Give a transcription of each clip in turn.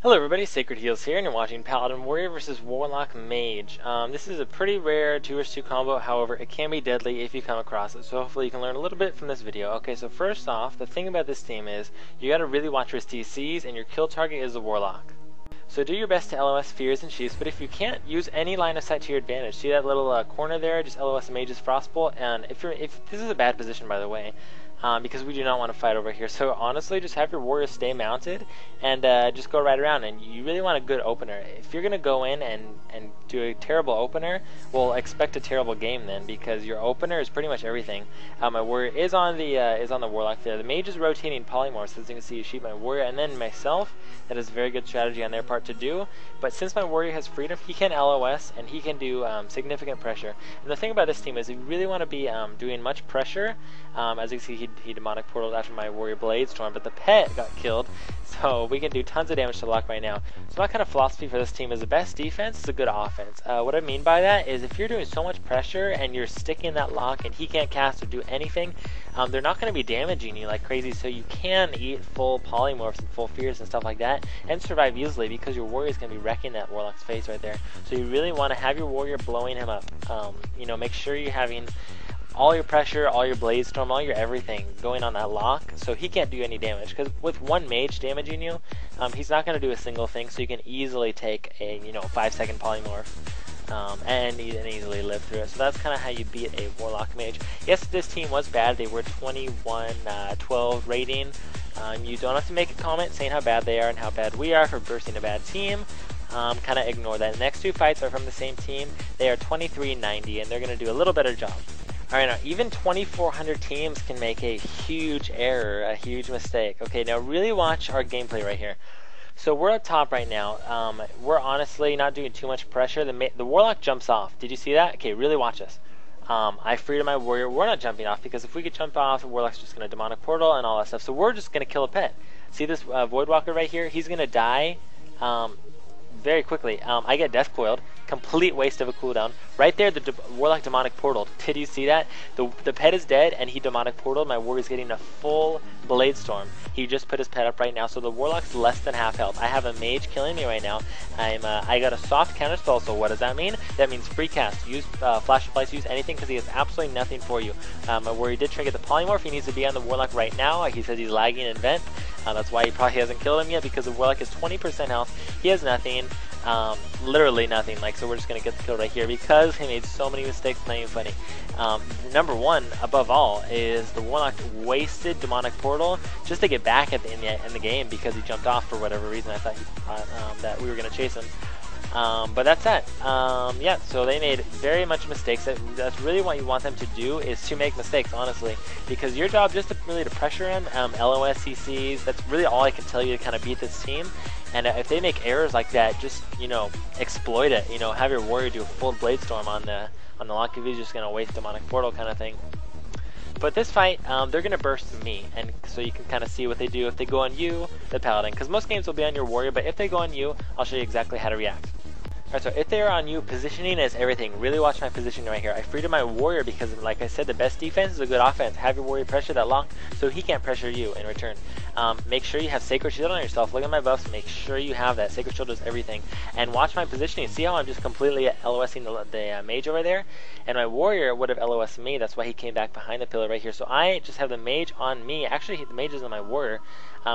Hello everybody, Sacred Heals here, and you're watching Paladin Warrior versus Warlock Mage. This is a pretty rare 2 vs 2 combo, however, it can be deadly if you come across it, so hopefully you can learn a little bit from this video. Okay, so first off, the thing about this team is, you gotta really watch your TCs, and your kill target is the Warlock. So do your best to LOS Fears and Sheaths, but if you can't, use any line of sight to your advantage. See that little corner there? Just LOS Mage's Frostbolt, and if this is a bad position by the way, because we do not want to fight over here. So honestly, just have your warrior stay mounted and just go right around. And you really want a good opener. If you're gonna go in and do a terrible opener, well, expect a terrible game then, because your opener is pretty much everything. My warrior is on the warlock there. The mage is rotating polymorphs, as you can see. You shoot my warrior and then myself. That is a very good strategy on their part to do. But since my warrior has freedom, he can LOS and he can do significant pressure. And the thing about this team is you really want to be doing much pressure. As you can see, he demonic portaled after my warrior blade storm, but the pet got killed, so we can do tons of damage to the lock right now. So my kind of philosophy for this team is the best defense is a good offense. What I mean by that is if you're doing so much pressure and you're sticking that lock and he can't cast or do anything, they're not going to be damaging you like crazy, so you can eat full polymorphs and full fears and stuff like that and survive easily because your warrior is going to be wrecking that warlock's face right there. So you really want to have your warrior blowing him up. Make sure you're having all your pressure, all your blade storm, all your everything going on that lock, so he can't do any damage. Because with one mage damaging you, he's not going to do a single thing. So you can easily take a 5-second polymorph and easily live through it. So that's kind of how you beat a warlock mage. Yes, this team was bad. They were 21-12 rating. You don't have to make a comment saying how bad they are and how bad we are for bursting a bad team. Kind of ignore that. The next two fights are from the same team. They are 23-90, and they're going to do a little better job. Alright, now even 2,400 teams can make a huge error, a huge mistake. Okay, now really watch our gameplay right here. So we're up top right now. We're honestly not doing too much pressure. The warlock jumps off. Did you see that? Okay, really watch this. I freed my warrior. We're not jumping off because if we could jump off, the warlock's just going to demonic portal and all that stuff. So we're just going to kill a pet. See this voidwalker right here? He's going to die very quickly. I get death coiled. Complete waste of a cooldown. Right there, the warlock demonic portaled. Did you see that? The pet is dead and he demonic portaled. My warrior's getting a full blade storm. He just put his pet up right now, so the warlock's less than half health. I have a mage killing me right now. I got a soft counter spell, so what does that mean? That means free cast. Use flash of lights, use anything, because he has absolutely nothing for you. My warrior did trinket the polymorph. He needs to be on the warlock right now. He says he's lagging in vent. That's why he probably hasn't killed him yet, because the warlock is 20% health. He has nothing. Literally nothing. So we're just gonna get the kill right here because he made so many mistakes. Not even funny. Number one, above all, is the warlock wasted demonic portal just to get back in the game because he jumped off for whatever reason. I thought that we were gonna chase him. But that's that. Yeah, so they made very much mistakes. That's really what you want them to do, is to make mistakes, honestly, because your job just to really to pressure him, LOS, CCs. That's really all I can tell you to kind of beat this team. And if they make errors like that, just exploit it. Have your warrior do a full blade storm on the lock if he's just gonna waste demonic portal kind of thing. But this fight, they're gonna burst me, and so you can kind of see what they do if they go on you, the paladin. Because most games will be on your warrior, but if they go on you, I'll show you exactly how to react. Alright, so if they are on you, positioning is everything. Really watch my position right here. I freed my warrior because, like I said, the best defense is a good offense. Have your warrior pressure that lock so he can't pressure you in return. Make sure you have Sacred Shield on yourself. Look at my buffs. Make sure you have that. Sacred Shield does everything. And watch my positioning. See how I'm just completely LOSing the mage over there? And my warrior would have LOSed me. That's why he came back behind the pillar right here. So I just have the mage on me. Actually, the mage is on my warrior.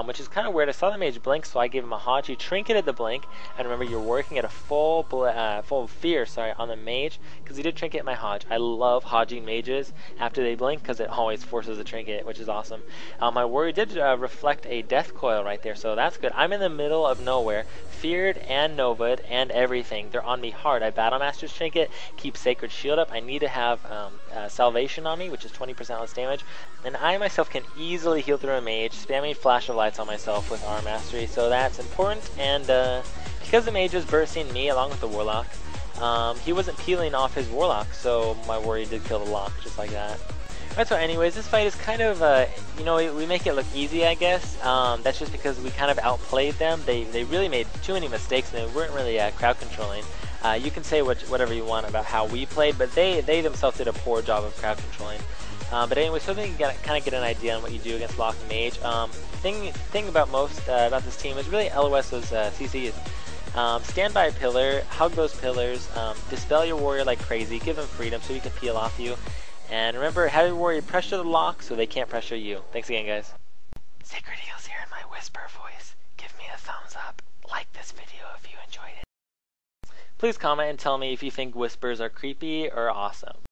Which is kind of weird. I saw the mage blink, so I gave him a Hodge. He trinketed the blink, and remember, you're working at a full fear, on the mage, because he did trinket my Hodge. I love Hodging mages after they blink, because it always forces a trinket, which is awesome. My warrior did reflect a death coil right there, so that's good. I'm in the middle of nowhere, feared and nova'd and everything. They're on me hard. I Battle Master's trinket, keep Sacred Shield up. I need to have Salvation on me, which is 20% less damage, and I myself can easily heal through a mage, spamming Flash of Lights on myself with Arm Mastery, so that's important. And because the mage was bursting me along with the warlock, he wasn't peeling off his warlock, so my warrior did kill the lock just like that. Alright, so anyways, this fight is kind of, we make it look easy, I guess. That's just because we kind of outplayed them. They really made too many mistakes, and they weren't really crowd controlling. You can say whatever you want about how we played, but they themselves did a poor job of crowd controlling. But anyway, so you can kind of get an idea on what you do against Warlock Mage. Thing about about this team is really LOS's CCs. Stand by a pillar, hug those pillars, dispel your warrior like crazy, give them freedom so he can peel off you. And remember, have your warrior pressure the lock so they can't pressure you. Thanks again, guys. Sacred Eagles here in my whisper voice. Give me a thumbs up. Like this video if you enjoyed it. Please comment and tell me if you think whispers are creepy or awesome.